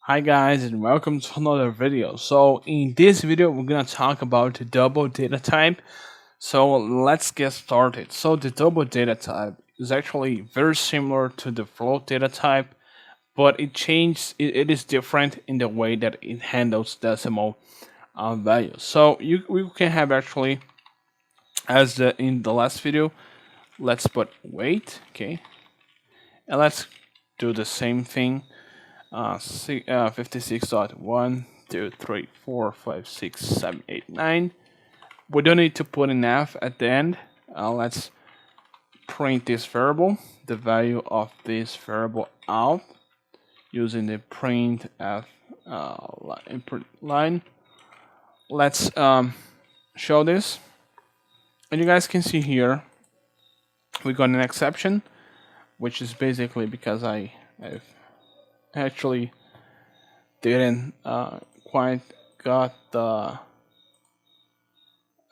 Hi guys and welcome to another video. So in this video we're gonna talk about the double data type. So let's get started. So the double data type is actually very similar to the float data type, but it is different in the way that it handles decimal values. So we can have actually in the last video, let's put weight, okay, and let's do the same thing. 56.1, 2, 3, 4, 5, 6, 7, 8, 9. We don't need to put an F at the end. Let's print this variable, the value of this variable out using the print F input line. Let's show this. And you guys can see here, we got an exception, which is basically because I've actually didn't quite got the.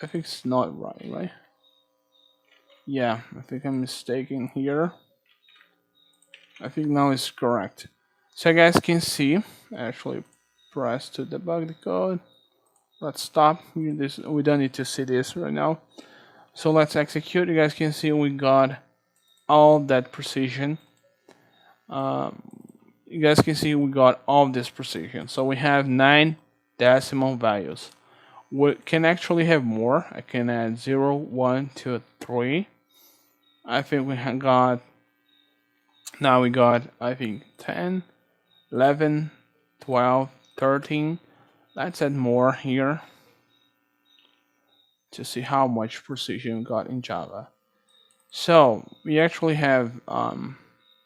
I think it's not right? Yeah, I think I'm mistaken here. I think now it's correct. So you guys can see, actually press to debug the code. Let's stop. We don't need to see this right now. So let's execute. You guys can see we got all that precision. You guys can see we got all this precision. So we have 9 decimal values. We can actually have more. I can add 0, 1, 2, 3. I think we got I think 10, 11, 12, 13. Let's add more here to see how much precision we got in Java. So we actually have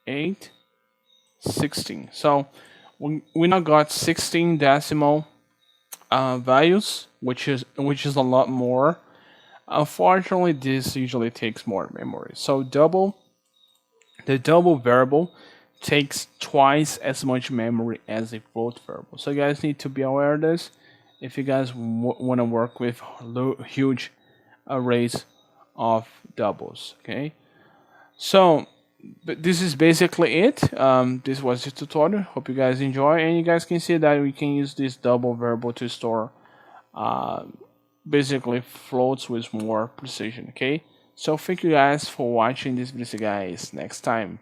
8, 16. So we now got 16 decimal values, which is a lot more. Unfortunately, this usually takes more memory. So the double variable takes twice as much memory as a float variable. So you guys need to be aware of this if you guys want to work with huge arrays of doubles. Okay, so but this is basically it. This was the tutorial. Hope you guys enjoy, and you guys can see that we can use this double variable to store uh, basically floats with more precision. Okay, so thank you guys for watching this video, guys. Next time.